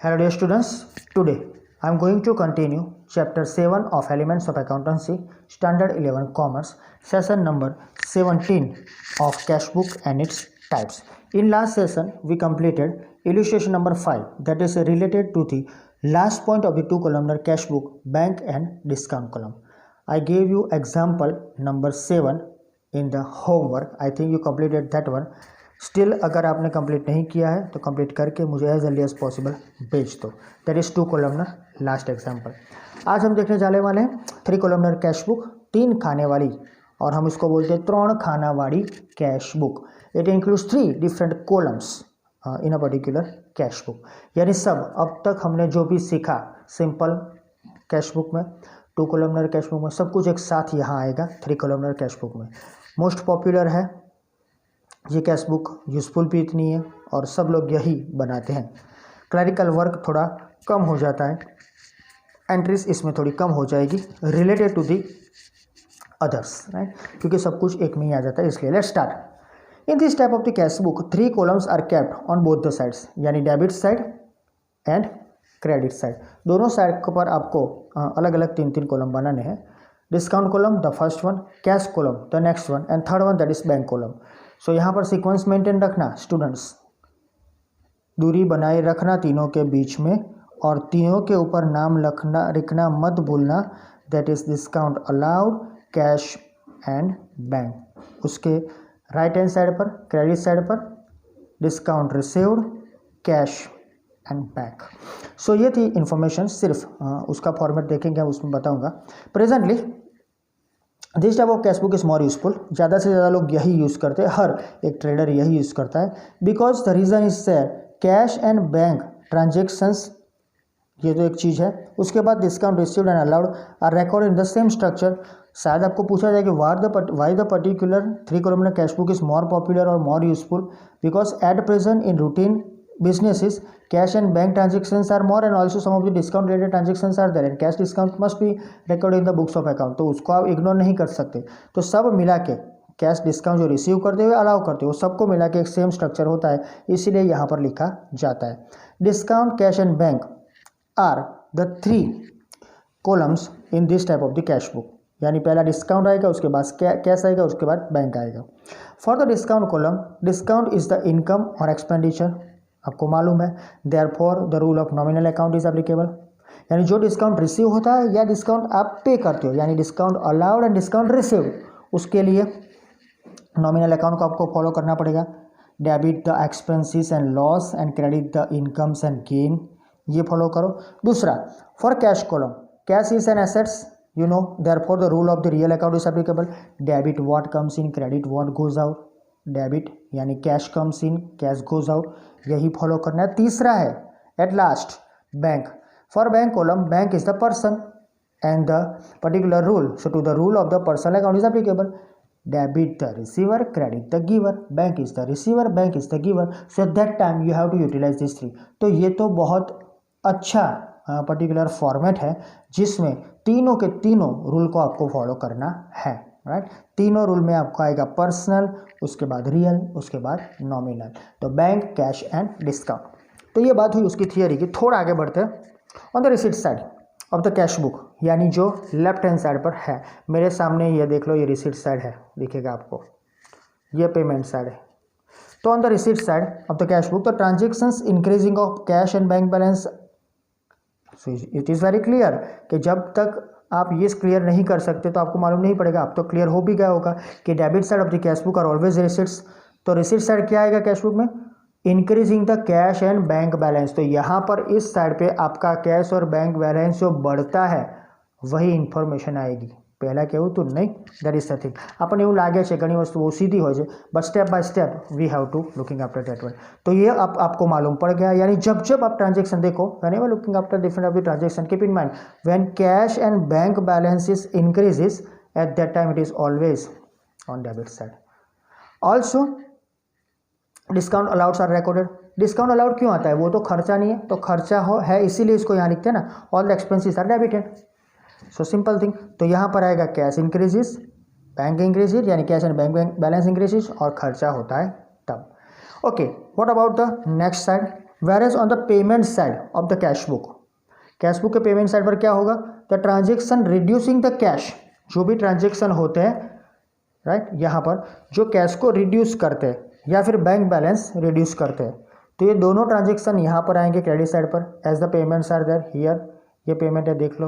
Hello dear students, today I am going to continue chapter 7 of Elements of Accountancy, Standard 11 Commerce, session number 17 of Cash Book and its types. In last session, we completed illustration number 5, that is related to the last point of the two columnar cash book, bank and discount column. I gave you example number 7 in the homework. I think you completed that one. Still अगर आपने complete नहीं किया है तो complete करके मुझे as early as possible भेज दो. That is two columnar last example. आज हम देखने जाने वाले हैं थ्री कॉलमनर कैश बुक, 3 खाने वाली, और हम इसको बोलते हैं 3 खाना वाली cash book. It includes 3 different columns in a particular cash book. यानी सब अब तक हमने जो भी सीखा सिंपल कैश बुक में, 2 कॉलमनर कैश बुक में, सब कुछ एक साथ यहाँ आएगा 3 कॉलमनर कैश बुक में. मोस्ट पॉपुलर है ये कैश बुक, यूज़फुल भी इतनी है और सब लोग यही बनाते हैं. क्लरिकल वर्क थोड़ा कम हो जाता है, एंट्रीज इसमें थोड़ी कम हो जाएगी related to the others, right, क्योंकि सब कुछ एक में ही आ जाता है. इसलिए let's start. In this type of the cash book 3 columns are kept on both the sides, यानी debit side and credit side. दोनों साइड पर आपको अलग अलग 3-3 कॉलम बनाने हैं. Discount column the first one, cash column the next one, and third one that is bank column. So यहाँ पर सीक्वेंस मेंटेन रखना स्टूडेंट्स, दूरी बनाए रखना तीनों के बीच में, और तीनों के ऊपर नाम लिखना मत भूलना. That is discount allowed, cash and bank. उसके राइट हैंड साइड पर क्रेडिट साइड पर discount received, cash and bank. So ये थी इन्फॉर्मेशन. सिर्फ उसका फॉर्मेट देखेंगे, उसमें बताऊंगा. Presently this type of cash book is more useful. ज़्यादा से ज़्यादा लोग यही यूज़ करते हैं, हर एक ट्रेडर यही यूज़ करता है. Because the reason is that cash and bank transactions, ये तो एक चीज़ है. उसके बाद discount received and allowed are record in the same structure. शायद आपको पूछा जाए कि why the particular 3 columnar cash book is more popular और more useful. Because at present in routine businesses cash and bank transactions are more, and also some of the discount related transactions are there, and cash discount must be recorded in the books of account. तो उसको आप ignore नहीं कर सकते. तो सब मिला के कैश डिस्काउंट जो रिसीव करते हुए अलाउ करते हो, सबको मिला के एक सेम स्ट्रक्चर होता है, इसीलिए यहाँ पर लिखा जाता है. Discount, cash and bank are the 3 columns in this type of the cash book. यानी पहला डिस्काउंट आएगा, उसके बाद कैश आएगा, उसके बाद बैंक आएगा. For the discount column, discount is the income और एक्सपेंडिचर, आपको मालूम है. Therefore the rule of nominal account is applicable. यानी जो डिस्काउंट रिसीव होता है या डिस्काउंट आप पे करते हो, यानी discount allowed and discount receive, उसके लिए नॉमिनल अकाउंट को आपको फॉलो करना पड़ेगा. Debit the expenses and loss and credit the incomes and gain, ये फॉलो करो. दूसरा, for cash column, cash is an assets, you know, therefore the rule of the real account is applicable. Debit what comes in, credit what goes out. Debit यानी cash comes in, cash goes out, यही follow करना है. तीसरा है at last bank. For bank column, bank is the person and the particular rule, so to the rule of the personal account is applicable. Debit the receiver, credit the giver. Bank is the receiver, bank is the giver. So at that time you have to utilize this 3. तो ये तो बहुत अच्छा particular format है जिसमें तीनों के तीनों रूल को आपको फॉलो करना है, राइट. तीनों रूल में आपको आएगा पर्सनल, उसके बाद रियल, उसके बाद नॉमिनल. तो बैंक, कैश एंड डिस्काउंट. तो ये बात हुई उसकी थियरी की. थोड़ा आगे बढ़ते हैं. On the receipt side of the cash book, यानी जो लेफ्ट हैंड साइड पर है, मेरे सामने ये देख लो, ये रिसीट साइड है, दिखेगा आपको, ये पेमेंट साइड है. तो on the receipt side of the cash book, the transactions increasing of cash and bank balance. So it is very clear कि जब तक आप ये क्लियर नहीं कर सकते तो आपको मालूम नहीं पड़ेगा. अब तो क्लियर हो भी गया होगा कि debit side of the cash book are always receipts. तो रिसीट साइड क्या आएगा कैश बुक में? Increasing the cash and bank balance. तो यहाँ पर इस साइड पे आपका कैश और बैंक बैलेंस जो बढ़ता है वही इन्फॉर्मेशन आएगी. પહેલાં કહેવું તું નહીં, દેટ ઇઝ ધ થિંગ. આપણને એવું લાગે છે ઘણી વસ્તુ બહુ સીધી હોય છે, but step by step we have to looking after that one. तो ये आपको मालूम पड़ गया. यानी जब जब आप ट्रांजेक्शन देखो, whenever looking after different of the transaction, keep in mind when cash and bank balances increases, at that time it is always on debit side. Also discount alloweds are recorded. Discount allowed क्यों आता है? वो तो खर्चा नहीं है, तो खर्चा है इसीलिए इसको यहाँ लिखते हैं ना. All the expenses are debited. So simple thing. तो यहाँ पर आएगा कैश इंक्रीजेस, बैंक इंक्रीजेस, यानी cash and bank balance increases, और खर्चा होता है तब. Okay, what about the next side? Whereas on the payment side of the cash book के पेमेंट साइड पर क्या होगा, the transaction reducing the cash, जो भी ट्रांजेक्शन होते हैं राइट, यहाँ पर जो कैश को रिड्यूस करते हैं या फिर बैंक बैलेंस रिड्यूस करते हैं, तो ये दोनों ट्रांजेक्शन यहाँ पर आएंगे क्रेडिट साइड पर as the payments are there here, ये पेमेंट है देख लो।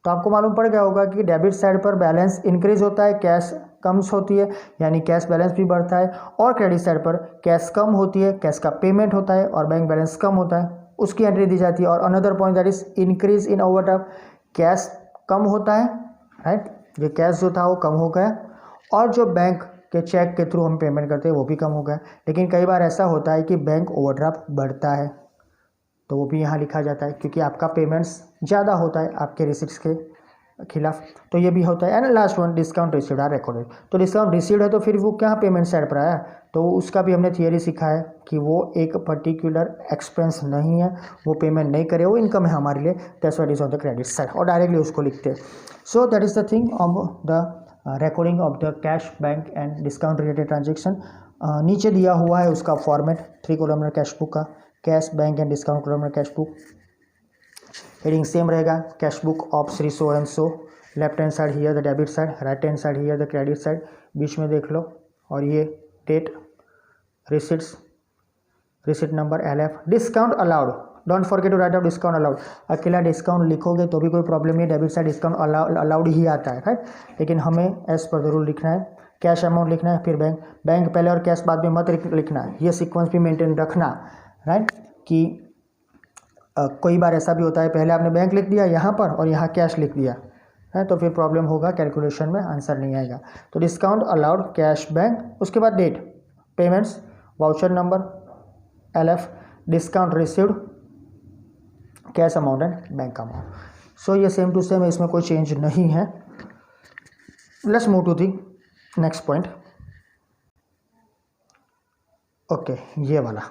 तो आपको मालूम पड़ गया होगा कि डेबिट साइड पर बैलेंस इंक्रीज होता है, कैश कम होती है, यानी कैश बैलेंस भी बढ़ता है, और क्रेडिट साइड पर कैश कम होती है, कैश का पेमेंट होता है और बैंक बैलेंस कम होता है, उसकी एंट्री दी जाती है। और another point that is increase in overdraft, cash कम होता है राइट, ये कैश जो था वो कम हो गया, और जो बैंक के चेक के थ्रू हम पेमेंट करते हैं वो भी कम हो गया। लेकिन कई बार ऐसा होता है कि बैंक ओवरड्राफ्ट बढ़ता है, तो वो भी यहाँ लिखा जाता है क्योंकि आपका पेमेंट्स ज़्यादा होता है आपके रिसिप्ट्स के खिलाफ, तो ये भी होता है। And last one, discount received are recorded, तो डिस्काउंट रिसीव्ड है तो फिर वो क्या पेमेंट साइड पर आया, तो उसका भी हमने थियरी सीखा है कि वो एक पर्टिकुलर एक्सपेंस नहीं है, वो पेमेंट नहीं करे, वो इनकम है हमारे लिए, that's what is on the credit side, और डायरेक्टली उसको लिखते हैं। So that is the thing of the recording of the cash bank and discount related transaction. नीचे दिया हुआ है उसका फॉर्मेट 3 कॉलमनर कैश बुक का, cash bank and discount columnar cash book, heading same रहेगा, cash book of Shri so and so, left hand side here the debit side, right hand side here the credit side, बीच में देख लो, और ये date, receipts, receipt number, LF, discount allowed, don't forget to write down discount allowed, अकेला discount लिखोगे तो भी कोई प्रॉब्लम नहीं है, डेबिट साइड डिस्काउंट अलाउड ही आता है राइट, लेकिन हमें एज पर द रूल लिखना है, कैश अमाउंट लिखना है, फिर बैंक पहले और कैश बाद में मत लिखना है, ये सीक्वेंस भी मेंटेन रखना राइट, कि कोई बार ऐसा भी होता है पहले आपने बैंक लिख दिया यहाँ पर और यहाँ कैश लिख दिया है, तो फिर प्रॉब्लम होगा, कैलकुलेशन में आंसर नहीं आएगा। तो डिस्काउंट अलाउड कैश बैंक, उसके बाद date, payments, voucher number, LF, discount received, cash amount and bank amount. So ये सेम टू सेम है, इसमें कोई चेंज नहीं है। Let's move to the next point. Okay, ये वाला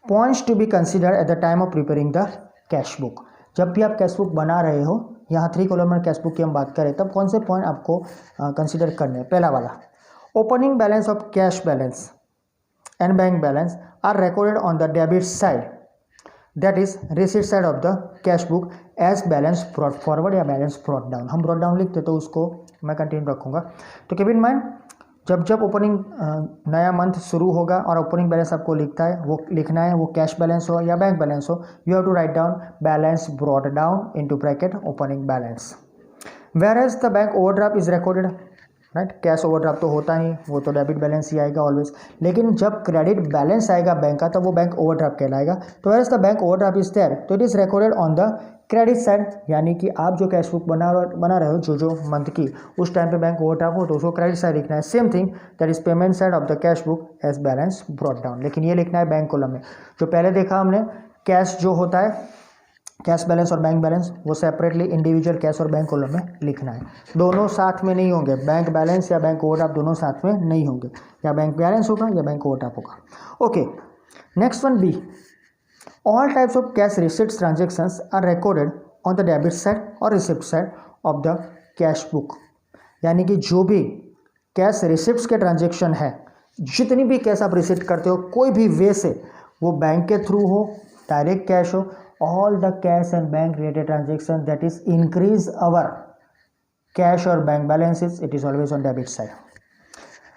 points to be consider at the time of preparing the cash book. जब भी आप कैश बुक बना रहे हो, यहाँ 3 कॉलमनर कैश बुक की हम बात करें, तब कौन से पॉइंट आपको कंसिडर करने हैं। पहला वाला, opening balance of cash balance and bank balance are recorded on the debit side, that is receipt side of the cash book as balance brought forward या बैलेंस ब्रॉट डाउन। हम brought down लिखते तो उसको मैं continue रखूँगा। तो keep in mind, जब opening नया मंथ शुरू होगा और ओपनिंग बैलेंस आपको लिखता है, वो लिखना है, वो कैश बैलेंस हो या बैंक बैलेंस हो, you have to write down balance brought down into bracket opening balance. Whereas the bank overdraft is recorded right, cash overdraft तो होता नहीं, वो तो डेबिट बैलेंस ही आएगा ऑलवेज, लेकिन जब क्रेडिट बैलेंस आएगा बैंक का, तब वो बैंक ओवरड्राफ्ट कहलाएगा। तो whereas the bank overdraft is there, तो it is recorded on the credit side, यानी कि आप जो कैश बुक बना रहे हो जो मंथ की, उस टाइम पे बैंक ओवरड्राफ्ट हो तो उसको क्रेडिट साइड लिखना है। Same thing that is payment side of the cash book as balance brought down, लेकिन ये लिखना है बैंक कॉलम में। जो पहले देखा हमने, कैश जो होता है, कैश बैलेंस और बैंक बैलेंस, वो सेपरेटली इंडिविजुअल कैश और बैंक कॉलम में लिखना है, दोनों साथ में नहीं होंगे। बैंक बैलेंस या बैंक ओवरड्राफ्ट दोनों साथ में नहीं होंगे, या बैंक बैलेंस होगा या बैंक ओवरड्राफ्ट होगा। Okay, next one, B, all types of cash receipts transactions are recorded on the debit side और receipt side of the cash book। यानी कि जो भी कैश रिसिप्ट्स के ट्रांजेक्शन है, जितनी भी कैश आप रिसीट करते हो कोई भी वे से, वो बैंक के थ्रू हो, डायरेक्ट कैश हो, all the cash and bank related transaction that is increase our cash or bank balances, it is always on debit side।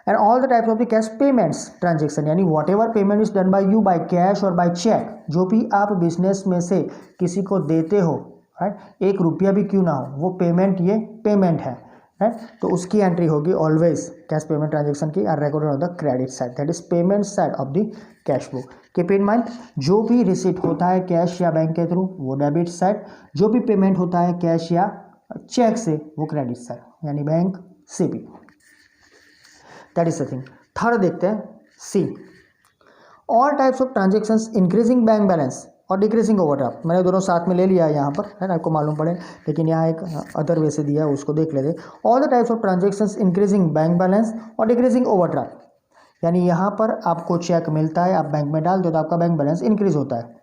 and all the types of the cash payments transaction, यानी whatever payment is done by you by cash or by check, जो भी आप business में से किसी को देते हो राइट, 1 रुपया भी क्यों ना हो, वो पेमेंट, ये पेमेंट है राइट, तो उसकी एंट्री होगी ऑलवेज कैश पेमेंट ट्रांजेक्शन की are recorded on the credit side, that is payment side of the cash book. Keep in mind, जो भी रिसीट होता है कैश या बैंक के थ्रू वो डेबिट साइड, जो भी पेमेंट होता है कैश या चेक से वो क्रेडिट साइड, यानी bank CP। That is the thing. Third देखते हैं, C, all types of transactions increasing bank balance और डिक्रीजिंग ओवरड्राफ्ट। मैंने दोनों साथ में ले लिया है यहाँ पर, है ना, आपको मालूम पड़े, लेकिन यहाँ एक अदर वे से दिया है, उसको देख लेते। All the types of transactions increasing bank balance और डिक्रीजिंग ओवरड्राफ्ट, यानी यहाँ पर आपको चेक मिलता है, आप बैंक में डाल दो तो आपका बैंक बैलेंस इंक्रीज होता है।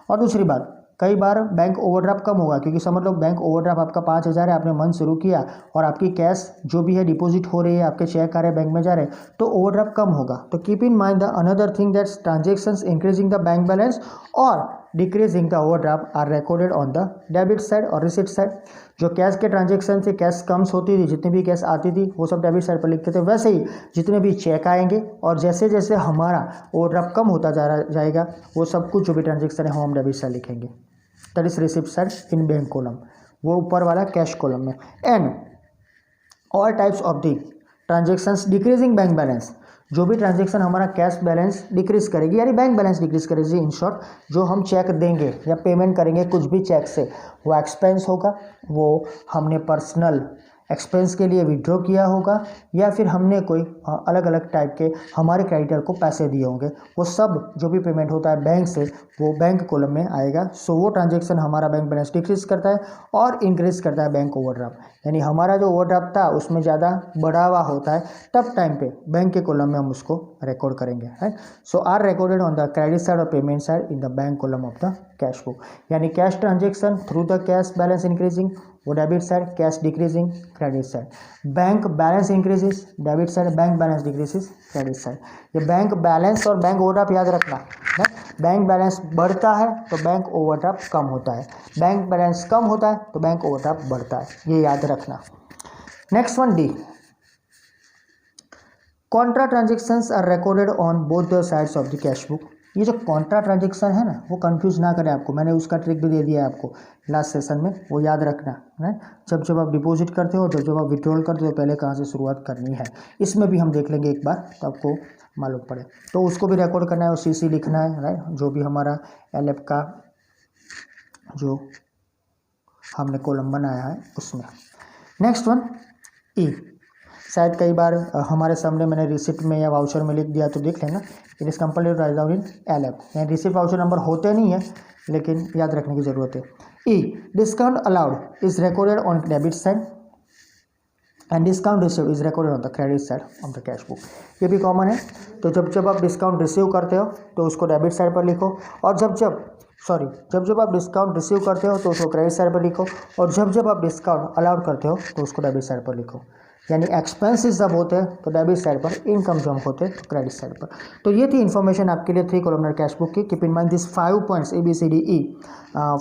और दूसरी बात, कई बार बैंक ओवरड्राफ्ट कम होगा, क्योंकि समझ लो बैंक ओवरड्राफ्ट आपका 5,000 है, आपने मंथ शुरू किया और आपकी कैश जो भी है डिपॉजिट हो रही है, आपके चेक आ रहे हैं बैंक में जा रहे हैं, तो ओवरड्राफ्ट कम होगा। तो keep in mind the another thing that's transactions increasing the bank balance और decreasing the overdraft are recorded on the debit side और रिसिप्ट साइड। जो कैश के ट्रांजेक्शन से कैश कम होती थी, जितनी भी कैश आती थी वो सब डेबिट साइड पर लिखते थे, वैसे ही जितने भी चेक आएंगे और जैसे जैसे हमारा ओवरड्राफ्ट कम होता जाएगा वो सब कुछ जो भी ट्रांजेक्शन है हम डेबिट साइड लिखेंगे, that is receipt side in bank column, वो ऊपर वाला कैश कॉलम में। And all types of the transactions decreasing bank balance, जो भी ट्रांजेक्शन हमारा कैश बैलेंस डिक्रीज करेगी यानी बैंक बैलेंस डिक्रीज करेगी, इन शॉर्ट जो हम चेक देंगे या पेमेंट करेंगे कुछ भी चेक से, वो एक्सपेंस होगा, वो हमने पर्सनल एक्सपेंस के लिए विड्रॉ किया होगा या फिर हमने कोई अलग अलग टाइप के हमारे क्रेडिटर को पैसे दिए होंगे, वो सब जो भी पेमेंट होता है बैंक से वो बैंक कॉलम में आएगा। सो वो ट्रांजेक्शन हमारा बैंक बैलेंस डिक्रीज करता है और इंक्रीज करता है बैंक ओवरड्राफ्ट, यानी हमारा जो ओवरड्राफ्ट था उसमें ज़्यादा बढ़ा हुआ होता है, तब टाइम पे बैंक के कॉलम में हम उसको रिकॉर्ड करेंगे, है। So are recorded on the credit side और payment side in the bank column of the cash book, यानी cash transaction through the cash balance increasing वो debit side, cash decreasing credit side, bank balance increases debit side, bank balance decreases credit side. ये bank balance और bank overdraft याद रखना है, bank balance बढ़ता है तो बैंक ओवरड्राफ्ट कम होता है, बैंक बैलेंस कम होता है तो बैंक ओवरड्राफ्ट बढ़ता है, ये याद रखना। Next one D, contra transactions are recorded on both the sides of the cash book. ये जो कॉन्ट्रा ट्रांजेक्शन है ना, वो कंफ्यूज ना करें आपको, मैंने उसका ट्रिक भी दे दिया है आपको लास्ट सेशन में, वो याद रखना है। जब जब आप डिपॉजिट करते हो, जब जब आप विड्रॉल करते हो, पहले कहाँ से शुरुआत करनी है, इसमें भी हम देख लेंगे एक बार तो आपको मालूम पड़े, तो उसको भी रिकॉर्ड करना है और CC लिखना है, राइट, जो भी हमारा LF का जो हमने कॉलम बनाया है उसमें। नेक्स्ट वन ई, शायद कई बार हमारे सामने मैंने रिसिप्ट में या वाउचर में लिख दिया तो देख लेना, it is compulsory write down in LF, यानी रिसिप्ट वाउचर नंबर होते नहीं है लेकिन याद रखने की जरूरत है। E, discount allowed is recorded on debit side and discount receive is recorded on the credit side of the cash book, ये भी कॉमन है। तो जब जब आप डिस्काउंट रिसीव करते हो तो उसको डेबिट साइड पर लिखो, और जब जब आप डिस्काउंट रिसीव करते हो तो उसको क्रेडिट साइड पर लिखो, और जब जब आप डिस्काउंट अलाउड करते हो तो उसको डेबिट साइड पर लिखो, यानी एक्सपेंसेस जब होते हैं तो डेबिट साइड पर, इनकम जब होते हैं तो क्रेडिट साइड पर। तो ये थी इन्फॉर्मेशन आपके लिए 3 कॉलमनर कैश बुक की। Keep in mind this 5 points ABCDE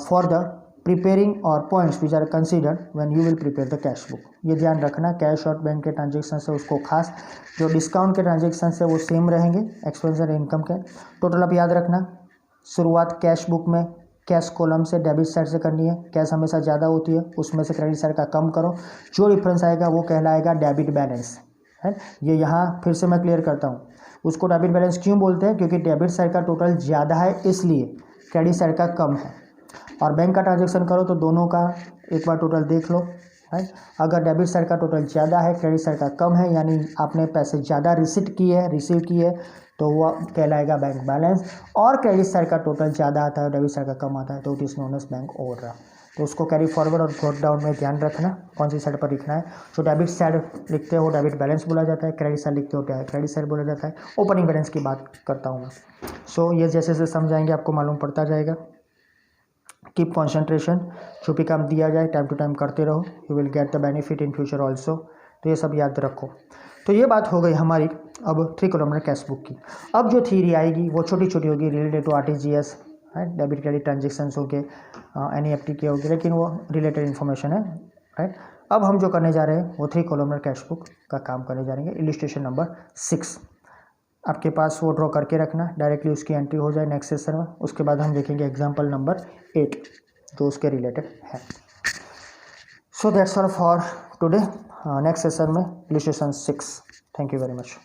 for the preparing और points which are considered when you will prepare the cash book. ये ध्यान रखना, कैश और बैंक के ट्रांजेक्शन से उसको खास, जो डिस्काउंट के ट्रांजेक्शन से वो सेम रहेंगे, एक्सपेंस और इनकम के टोटल आप याद रखना। शुरुआत कैश बुक में कैश कॉलम से डेबिट साइड से करनी है, कैश हमेशा ज़्यादा होती है, उसमें से क्रेडिट साइड का कम करो, जो डिफरेंस आएगा वो कहलाएगा डेबिट बैलेंस, है। ये यहाँ फिर से मैं क्लियर करता हूँ, उसको डेबिट बैलेंस क्यों बोलते हैं, क्योंकि डेबिट साइड का टोटल ज़्यादा है इसलिए, क्रेडिट साइड का कम है। और बैंक का ट्रांजेक्शन करो तो दोनों का एक बार टोटल देख लो, है। अगर डेबिट साइड का टोटल ज़्यादा है, क्रेडिट साइड का कम है, यानी आपने पैसे ज़्यादा रिसीव किए तो वो कहलाएगा बैंक बैलेंस, और क्रेडिट साइड का टोटल ज़्यादा आता है, डेबिट साइड का कम आता है, तो it is known as bank overdraft. तो उसको कैरी फॉरवर्ड और ब्रॉट डाउन में ध्यान रखना कौन सी साइड पर लिखना है। जो डेबिट साइड लिखते हो डेबिट बैलेंस बोला जाता है, क्रेडिट साइड लिखते हो क्रेडिट साइड बोला जाता है। ओपनिंग बैलेंस की बात करता हूँ मैं। सो ये जैसे जैसे समझाएंगे आपको मालूम पड़ता जाएगा। कीप कॉन्सेंट्रेशन, जो भी काम दिया जाए टाइम टू टाइम करते रहो, you will get the benefit in future also. तो ये सब याद रखो। तो ये बात हो गई हमारी अब 3 कॉलमनर कैश बुक की। अब जो थ्योरी आएगी वो छोटी छोटी होगी, रिलेटेड टू RTGS, है, डेबिट क्रेडिट ट्रांजेक्शन्स हो गए, NEFT के हो गए, लेकिन वो रिलेटेड इन्फॉर्मेशन है, राइट। अब हम जो करने जा रहे हैं वो 3 कॉलमनर कैश बुक का काम करने जा रहे हैं। इलिस्ट्रेशन नंबर 6 आपके पास वो ड्रॉ करके रखना, डायरेक्टली उसकी एंट्री हो जाए नेक्स्ट सेशन में। उसके बाद हम देखेंगे एग्जाम्पल नंबर 8 जो उसके रिलेटेड है। So that's all for today. Next session में illustration 6। Thank you very much.